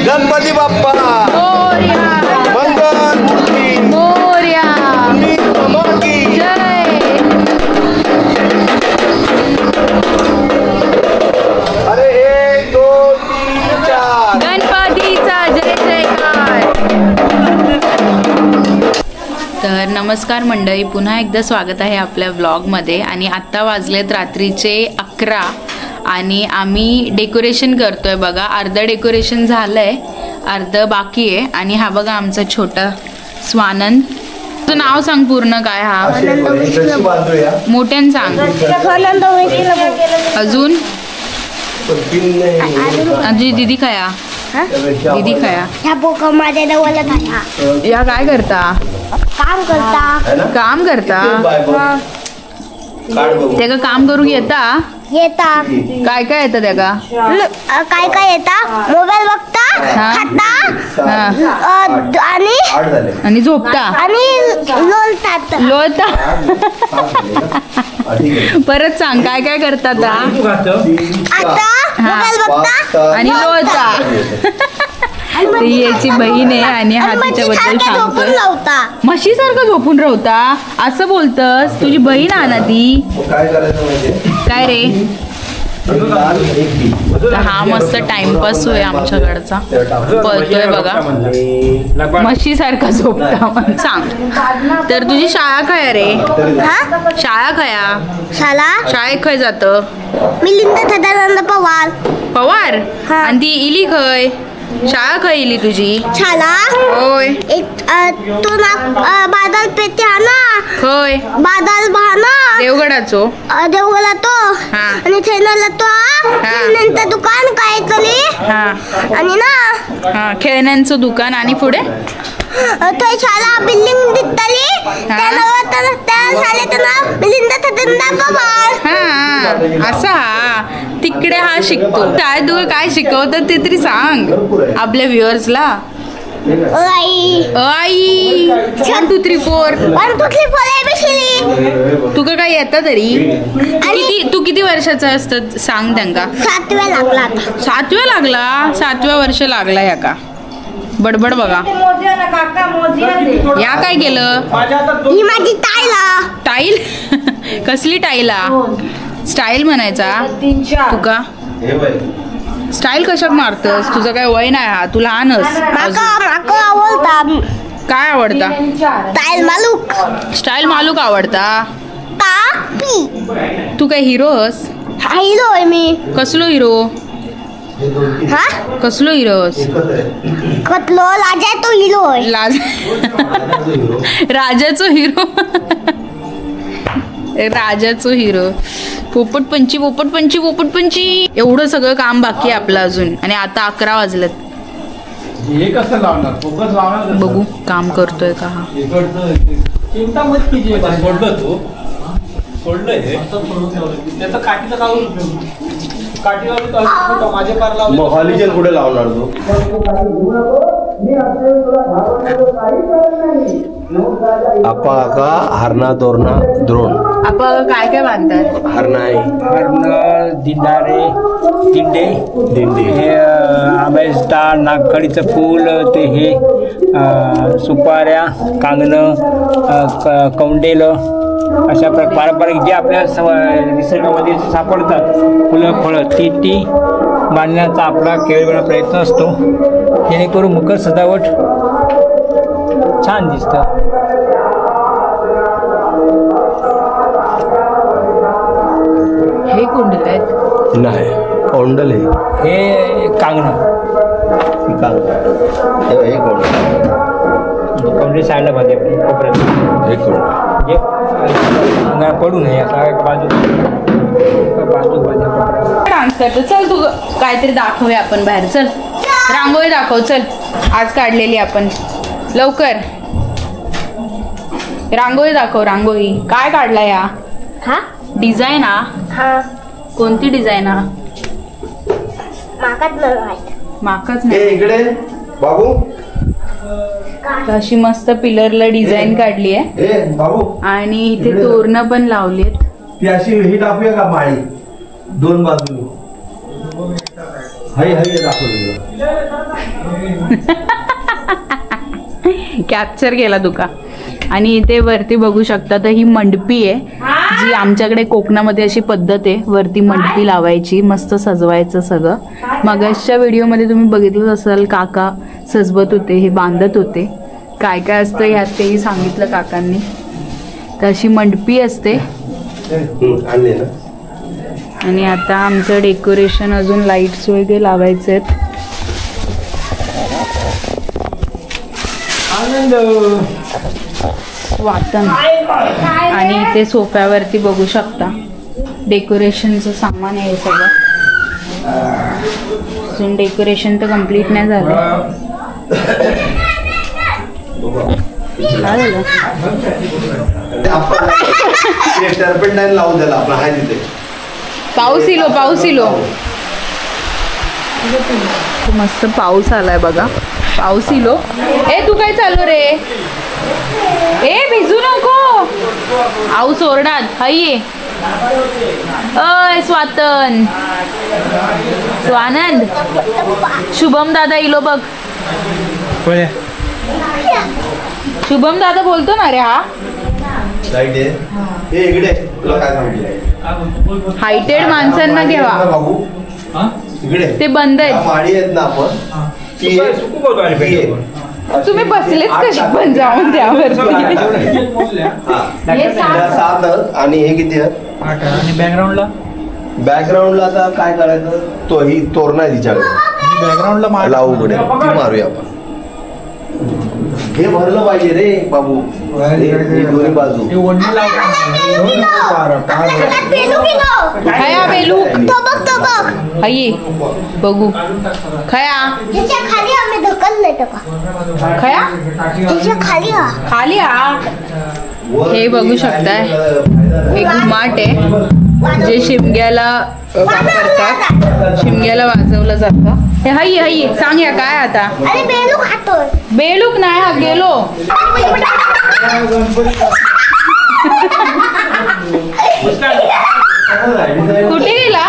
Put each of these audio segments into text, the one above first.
गणपती बाप्पा मोरया, मंगल मूर्ती मोरया, जय. अरे 1 2 3 4 गणपतीचा जय जयकार. तर नमस्कार मंडळी, पुन्हा एकदा स्वागत आहे आपल्या व्लॉगमध्ये. आणि आत्ता वाजलेत रात्रीचे 11 आणि आम्ही डेकोरेशन करतोय बघा. अर्ध डेकोरेशन झालंय, अर्ध बाकी आहे. आणि हा बघा आमचा छोटा स्वानंद. तुझं नाव सांग पूर्ण काय? हा मोठ्यान सांग. अजून दीदी खाया, दीदी खाया. या काय करता? काम करता त्याला काम करू येता? काय काय येतं त्याला? काय येता? मोबाईल बघता, खाता आणि झोपता आणि लोळता. परत सांग काय काय करतात? आता मोबाईल बघता आणि लोळता. ती याची बहीण आहे आणि हा तिच्याबद्दल सांगतोय. म्हशी सारखं झोपून राहता असं बोलतस? तुझी बहीण आहे ना ती. काय रे? हा मस्त टाइमपास होय आमच्याकडचा. पळतोय बघा, म्हशी सारखा झोपता. सांग तर तुझी शाळा काय रे? शाळा खया? शाळेत खय जात? मिलिंद सदानंद पवार. पवार? आणि ती इली खय? शाळा खय इली तुझी? शाळा होय. तू ना बादल पेते हा ना? खय? बादल भाना देवगडाचो. देवगडा तो आणि थेनला तो नंतर दुकान काय चली आणि ना खेळण्यांचं दुकान. आणि पुढे तो शाळा बिल्डिंग दिसतली त्या शाळेचं नाव मिलिंद सदानंद पवार. असा तिकडे हा शिकतो. शाळेत तुला काय शिकवतात ते तरी सांग आपल्या व्ह्युअर्सला. आई 1 2 3 4 तुका काय येतं तरी? तू किती वर्षाचा असत सांग त्यांना. 7व्या लागला. 7व्या लागला? 7व्या वर्ष लागला या का? बडबड बघा. या काय केलं? ही माझी टाईला. टाईल? कसली टाईला? स्टाईल म्हणायचा तुका? स्टाईल कशात मारतस? तुझं काय वय नाही, हा तू लहानस. काय आवडता? स्टाईल मालूक. स्टाईल मालूक आवडता? तू काय हिरोस? हिरो आहे मी. कसलो हिरो? कसलो हिरोस? कतलो राजा तो हिरो आहे. राजाचो हिरो. राजाचो हिरो. पोपट पंची पोपट पंची पोपट पंची. एवढं सगळं काम बाकी आहे आपलं अजून. आणि आता 11 वाजलेत. बघू काम करतोय का हा. हॉलिजन कुठे लावणार तू? आपा का हरणा तोरणा द्रोण. आपण काय काय बांधतात? हरणा आहे, हरण, दिंडारे, दिंडे, हे आंब्याचा नागकडीचं फूल, ते हे सुपाऱ्या, कांगणं, कौंडेलं, अशा पारंपरिक जे आपल्या निसर्गामध्ये सापडतात फुलं फळं ती बांधण्याचा आपला केळवेळा प्रयत्न असतो, जेणेकरून मकर सजावट छान दिसतं. हे कुंडल आहेत? नाही, कौंडल आहे. हे कांगणं. कौंडल साईडला बांधे कोपऱ्यात. एक पडू नये असा बाजू डान्स करतो. चल तू काहीतरी दाखवूया आपण बाहेर. चल रांगोळी दाखव. चल आज काढलेली आपण. लवकर रांगोळी दाखव. रांगोळी काय काढला या? डिझाईन? कोणती डिझाईन? माकाच नाही इकडे बाबू. अशी मस्त पिलरला डिझाईन काढली आहे आणि इथे तोरणं पण लावलीत. ती अशी ही टाकूया का माळी 2 बाजूने? हाय दाखवलं. कॅप्चर केला तुका. आणि इथे वरती बघू शकता तर ही मंडपी आहे, जी आमच्याकडे कोकणामध्ये अशी पद्धत आहे वरती मंडपी लावायची, मस्त सजवायचं सगळं. मगाच्या व्हिडिओमध्ये तुम्ही बघितलं असाल, काका सजवत होते, हे बांधत होते. काय काय असतं यात तेही सांगितलं काकांनी. तर अशी मंडपी असते. आणि आता आमचं डेकोरेशन अजून लाईट्स वगैरे लावायचे आहेत. वाटण. आणि इथे सोफ्यावरती बघू शकता डेकोरेशनचं सामान आहे सगळं. अजून डेकोरेशन तर कम्प्लीट नाही झालं. काय झालं? लावून द्यायला आपला हाय तिथे. पाऊस इलो, पाऊस इलो. मस्त पाऊस आलाय बघा, पाऊस इलो. ए तू काय चालू रे? ए भिजू नको, पाऊस ओरडात. हाय अय स्वातन, स्वानंद, शुभम दादा इलो बघ. शुभम दादा बोलतो ना रे. हा हायटेड माणसांना घेवा, ते बंद आहेत. तुम्ही बसलेच कशी पण जाऊन त्यावर. आणि हे किती आहे? बॅकग्राऊंडला आता काय करायचं, तो ही तोरणा आहे तिच्याकडे, बॅकग्राऊंडला लावू कडे ती मारूया आपण. हे भरलं पाहिजे रे बाबू, दोन्ही बाजू. खया बेलू आई बघू खया खया खाली हा. हे बघू शकताय, हे घुमाट आहे जे शिमग्याला वापरतात, शिमग्याला वाजवलं जातं. हे हाई हाई सांगया काय आता. बेलूक नाही हा गेलो. कुठे गेला?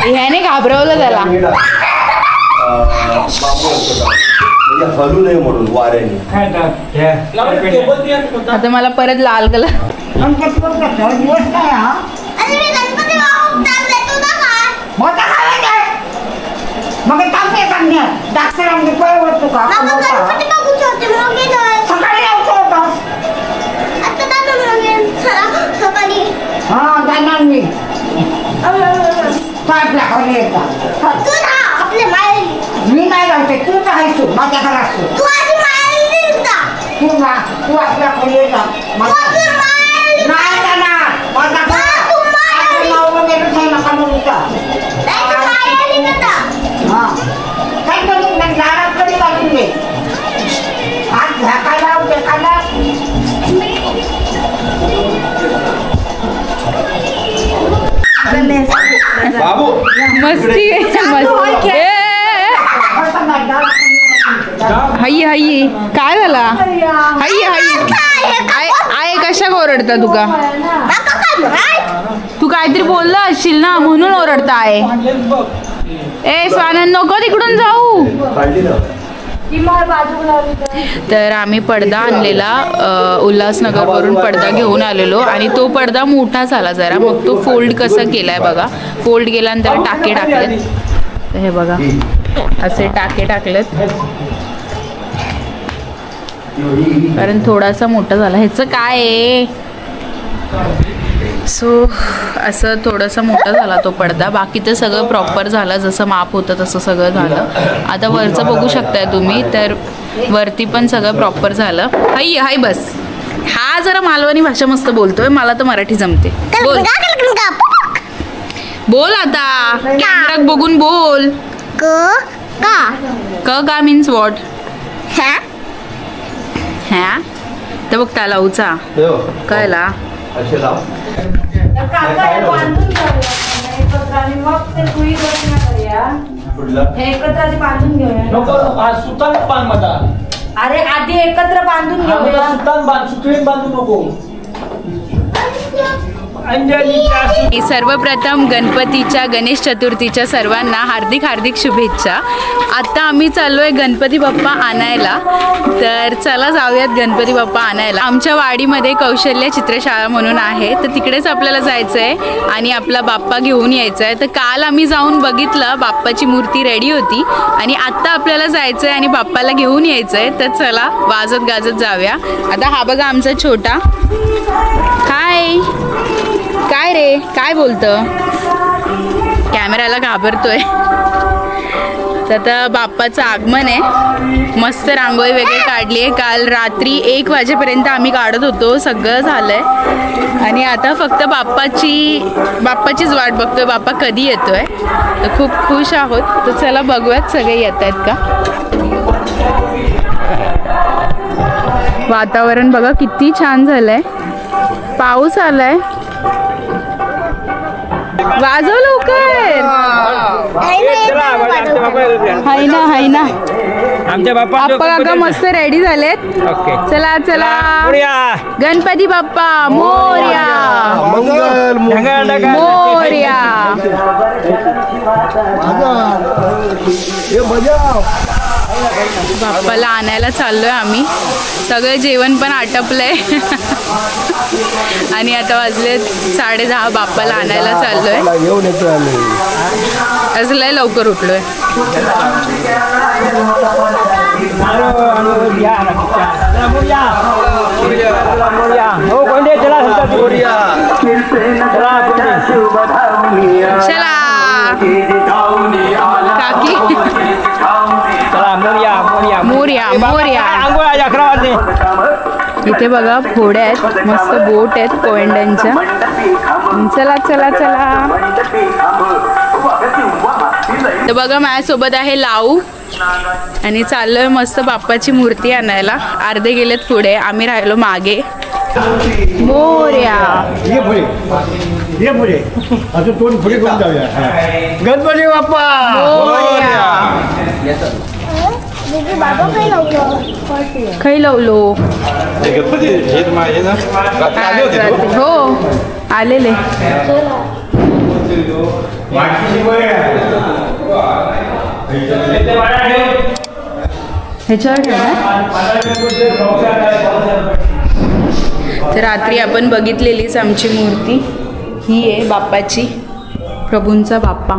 ह्याने घाबरवलं त्याला. हलू नये म्हणून वाऱ्याने. आता मला परत लाल कलर. मी नाही घालते, तू काय तू माझ्या घरात तू आपल्या खोली नाही जाणार माझ्या काय करून दारात कधी वाजून दे. आज झाकायला देखायला बाबू मस्ती मस्ती. हाई हाई काय झाला? हाई हाई आय कशा ओरडता तुका? तू काहीतरी बोलला असशील ना म्हणून ओरडता आहे. ए स्वानंद नको तिकडून जाऊ. तर आम्ही पडदा आणलेला उल्हासनगरवरून पडदा घेऊन आलेलो आणि तो पडदा मोठा झाला जरा. मग तो फोल्ड कसा केलाय बघा. फोल्ड केल्यानंतर टाके टाकलेत. हे बघा असे टाके टाकलेत कारण थोडासा मोठा झाला. ह्याचं काय आहे? सो असं थोडासा मोठा झाला तो पडदा. बाकी तर सगळं प्रॉपर झालं, जसं माप होतं तसं सगळं झालं. आता वरचं बघू शकताय तुम्ही, तर वरती पण सगळं प्रॉपर झालं. हाय हाय बस. हा जरा मालवणी भाषा मस्त बोलतोय, मला तर मराठी जमते. बोल बोल आता कॅमेरा बघून बोल. का मीन्स वॉट? ह्या तर बघ त्याला उचा कळला. अरे आधी एकत्र बांधून घेऊया. बांधू नको. सर्वप्रथम गणपतीच्या गणेश चतुर्थीच्या सर्वांना हार्दिक हार्दिक शुभेच्छा. आता आम्ही चाललोय गणपती बाप्पा आणायला. तर चला जाऊयात गणपती बाप्पा आणायला. आमच्या वाडीमध्ये कौशल्य चित्रशाळा म्हणून आहे, तर तिकडेच आपल्याला जायचं आहे आणि आपला बाप्पा घेऊन यायचा आहे. तर काल आम्ही जाऊन बघितलं, बाप्पाची मूर्ती रेडी होती आणि आत्ता आपल्याला जायचं आहे आणि बाप्पाला घेऊन यायचं आहे. तर चला वाजत गाजत जाऊया. आता हा बघा आमचा छोटा. काय रे, काय बोलतं? कॅमेराला घाबरतोय. तर आता बाप्पाचं आगमन आहे. मस्त रांगोळी वगैरे काढली आहे. काल रात्री 1 वाजेपर्यंत आम्ही काढत होतो, सगळं झालंय आणि आता फक्त बाप्पाचीच वाट बघतोय, बाप्पा कधी येतोय. तर खूप खुश आहोत. तर चला बघूयात सगळे येत आहेत का. वातावरण बघा किती छान झालंय. पाऊस आलाय. वाजव लवकर. हाय ना आमच्या बाप्पा काका मस्त रेडी झालेत. चला चला गणपती बाप्पा मोरया. मोरया. बाप्पाला आणायला चाललोय आम्ही. सगळं जेवण पण आटपलंय आणि आता वाजले 10:30. बाप्पाला आणायला चाललोय. असं लय लवकर उठलोय. चला काकी. मोरया मोरया. इथे बघा फोड्या आहेत, मस्त बोट आहेत कोयंड्यांच्या. चला चला चला. तर बघा माझ्यासोबत आहे लाऊ आणि चाललोय मस्त बाप्पाची मूर्ती आणायला. अर्धे गेलेत पुढे, आम्ही राहिलो मागे. मोरया. गणपती बाप्पा मोरया. खै लावलो. हो आलेले. ह्याच्यावर तर रात्री आपण बघितलेलीच आमची मूर्ती ही आहे बाप्पाची, प्रभूंचा बाप्पा.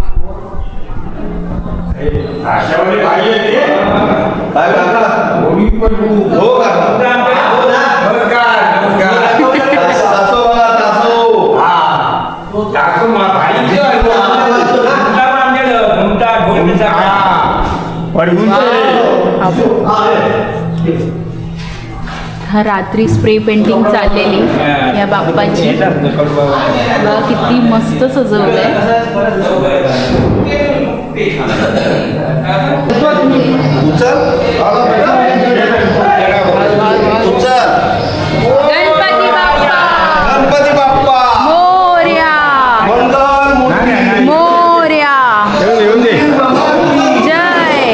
हा रात्री स्प्रे पेंटिंग चाललेली या बाप्पाची. बघा किती मस्त सजवलंय. गणपती बाप्पा. गणपती बाप्पा मोरया. मोरया. जय.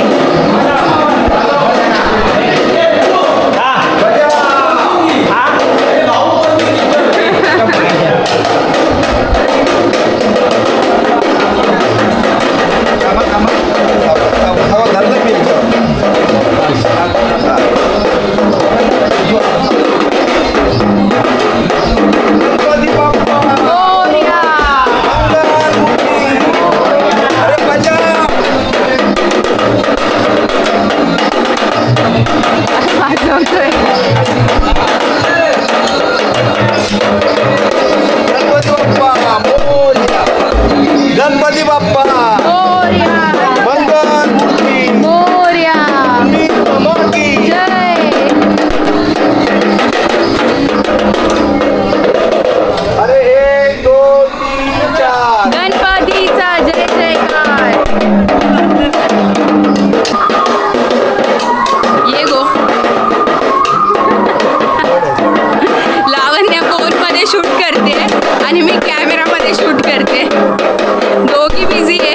गणपती बाप्पा मोरया. मंगल मूर्ती मोरया. मोठी जय. अरे 1 2 3 4 गणपतीचा जय जयकार. ये गो. लावण्य फोनमध्ये शूट करते आणि मी कॅमेरामध्ये शूट करते. दोघी बिझी आहे.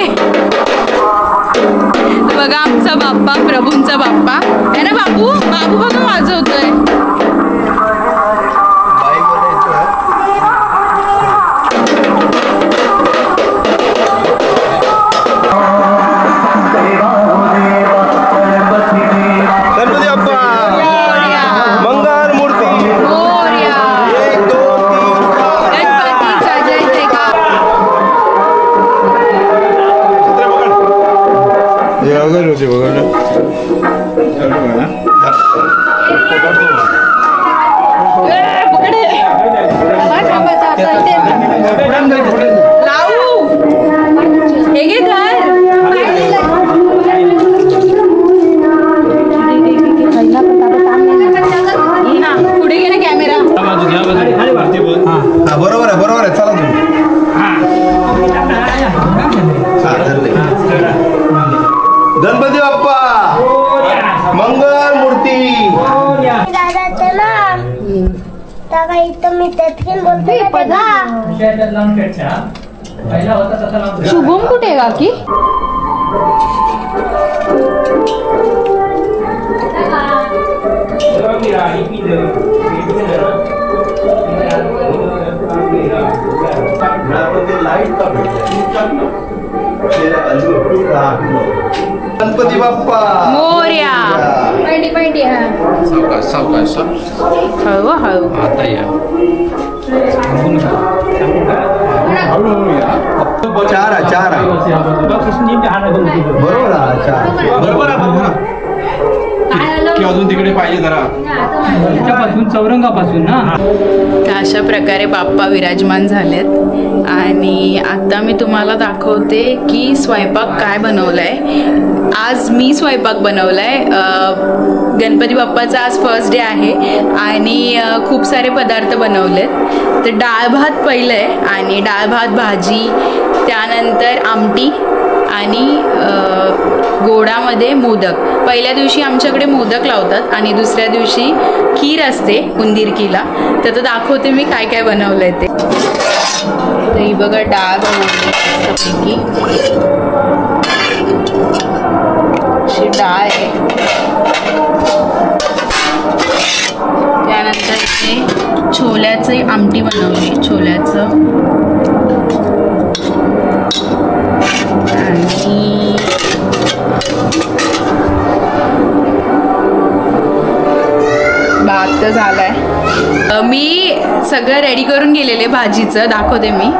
होते पुढे घे ना कॅमेरा. बरोबर आहे चला तुम्ही. गणपती बाप्पा मंगल मूर्ती. दादा ना दादा इथं मी त्यातून बोलते शुभम कुठे आहे काकी? गणपती बाप्पा मोरया. सावकाश हळू हळू. आता या चार बरोबर की अजून तिकडे पाहिजे जरा चौरंगापासून ना. तर अशा प्रकारे बाप्पा विराजमान झालेत आणि आता मी तुम्हाला दाखवते की स्वयंपाक काय बनवलाय. आज मी स्वयंपाक बनवलाय. गणपती बाप्पाचा आज फर्स्ट डे आहे आणि खूप सारे पदार्थ बनवलेत. तर डाळ भात पहिलं आहे आणि डाळ भात भाजी, त्यानंतर आमटी आणि गोडामध्ये मोदक. पहिल्या दिवशी आमच्याकडे मोदक लावतात आणि दुसऱ्या दिवशी खीर असते उंदीरकीला. तर दाखवते मी काय काय बनवलंय ते. तर ही बघा डाळ बनवली अशी डाळ आहे. त्यानंतर इथे छोल्याची आमटी बनवली, छोल्याचं. आणि भात तर झालाय. मी सगळं रेडी करून गेलेले भाजीचं दाखवते मी.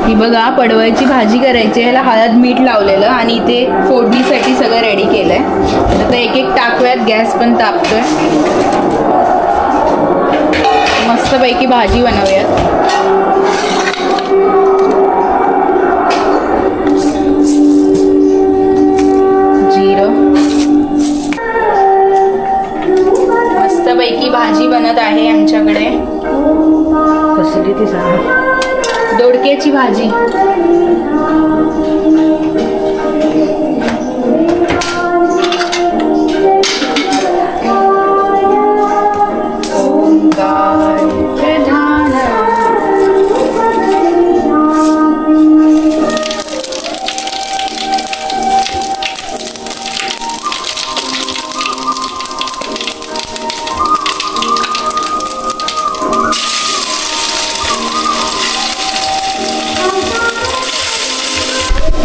ही बघा पडवळची भाजी करायची, ह्याला हळद मीठ लावलेलं आणि इथे फोडणीसाठी सगळं रेडी केलंय. आता एक एक टाकूयात. गॅस पण तापतोय. मस्तपैकी भाजी बनवूयात. मस्तपैकी भाजी बनत आहे आमच्याकडे. कसली ती सांगा. दोडक्याची भाजी.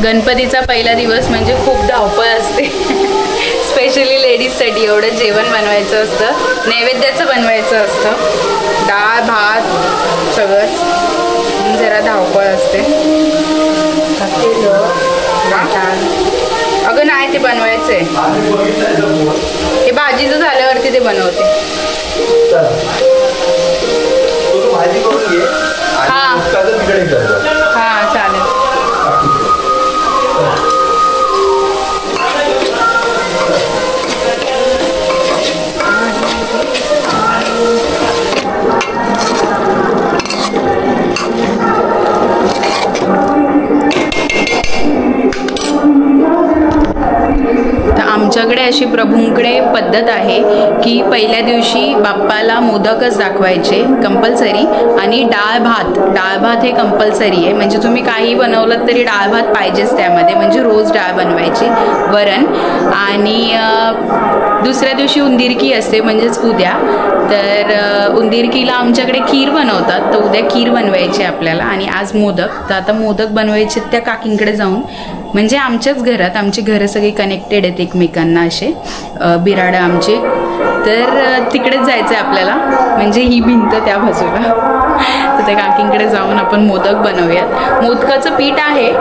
गणपतीचा पहिला दिवस म्हणजे खूप धावपळ असते. स्पेशली लेडीजसाठी एवढं जेवण बनवायचं असतं, नैवेद्याचं बनवायचं असतं, डाळ भात सगळंच. जरा धावपळ असते. अगं नाही ते बनवायचं आहे. हे भाजीचं झाल्यावरती ते बनवते. हां हां चालेल. आमच्याकडे अशी प्रभूंकडे पद्धत आहे की पहिल्या दिवशी बाप्पाला मोदकच दाखवायचे कंपल्सरी आणि डाळ भात हे कंपल्सरी आहे. म्हणजे तुम्ही काही बनवलं तरी डाळ भात पाहिजेच त्यामध्ये. म्हणजे रोज डाळ बनवायची, वरण. आणि दुसऱ्या दिवशी उंदीरकी असते म्हणजेच उद्या. तर उंदीरकीला आमच्याकडे खीर बनवतात, तर उद्या खीर बनवायची आपल्याला. आणि आज मोदक. तर आता मोदक बनवायचे त्या काकींकडे जाऊन. म्हणजे आमच्याच घरात, आमची घरं सगळी कनेक्टेड आहेत एकमेकांना असे, बिराडं आमचे. तर तिकडेच जायचं आहे आपल्याला. म्हणजे ही भिंत त्या बाजूला. तर त्या काकींकडे जाऊन आपण मोदक बनवूयात. मोदकाचं पीठ आहे,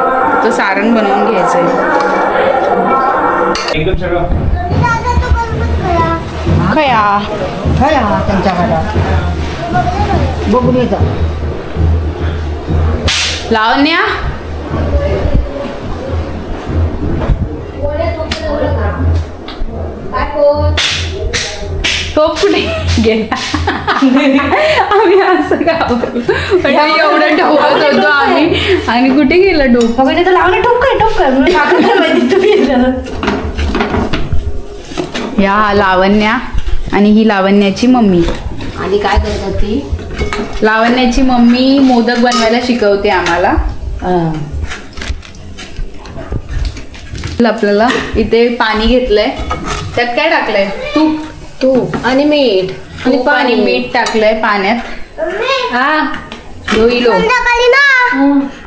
तर सारण बनवून घ्यायचंय. एकदम सगळं खया त्यांच्या घरात बघून येतं. लावण्या टोप कुठे गेला? आम्ही असं गावतो एवढं ढवळत होतो आम्ही आणि कुठे गेला डोप? लावणे टोप या लावण्या आणि ही लावण्याची मम्मी. आणि काय करतात ती? लावण्याची मम्मी मोदक बनवायला शिकवते आम्हाला. आपल्याला इथे पाणी घेतलंय, त्यात काय टाकलंय? तूप आणि मीठ तूप आणि मीठ टाकलंय पाण्यात. हा धुईलो संध्याकाळी ना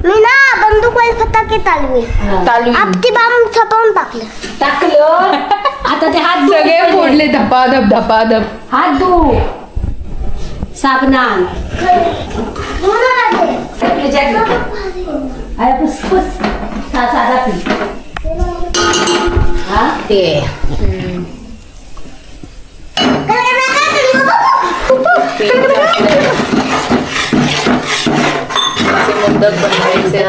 मी ना बंदूकवाले फटाके चालू आपटी बाम छपावून टाकलं. आता ते हात सगळे फोडले धपाधप धपाधप. हात धु साबणान. ते मोदक बनवायचे.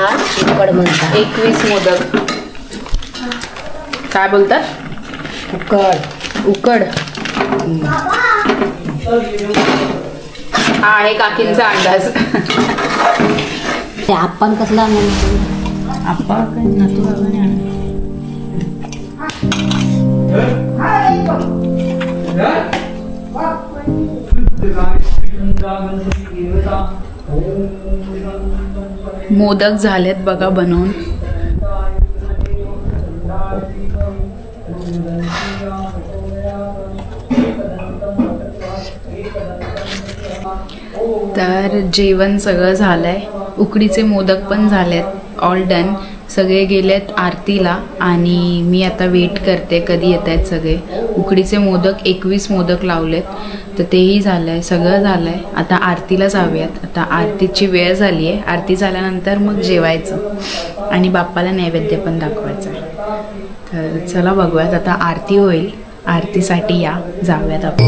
21 मोदक. काय बोलतात? उकड. हा आहे काकींचा अंदाज. आपण कसला मोदक झालेत बघा बनवून. तर जेवण सगळं झालंय. उकडीचे मोदक पण झालेत. All done. सगळे गेलेत आरतीला आणि मी आता वेट करते कधी येत आहेत सगळे. उकडीचे मोदक 21 मोदक लावलेत, तर तेही झालं आहे. सगळं झालं आहे. आता आरतीला जाऊयात. आता आरतीची वेळ झाली आहे. आरती झाल्यानंतर मग जेवायचं आणि बाप्पाला नैवेद्य पण दाखवायचं आहे. तर चला बघूयात. आता आरती होईल. आरतीसाठी या जाऊयात आपण.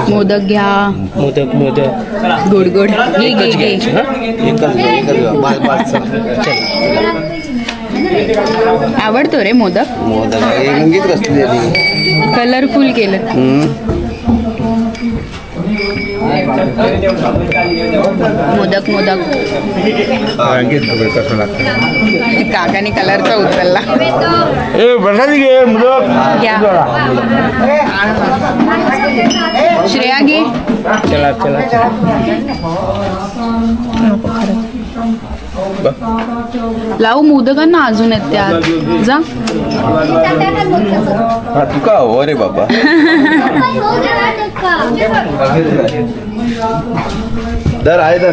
मोदक घ्या. मोदक गोड गोड. आवडतो रे मोदक. कलरफुल केलं. मोदक काकाने कलरचा उचलला. श्रेया घे. चला का लावू मोदकांना अजून आहेत त्यात जा. हा तुका हो रे बाबा. दर आहे तर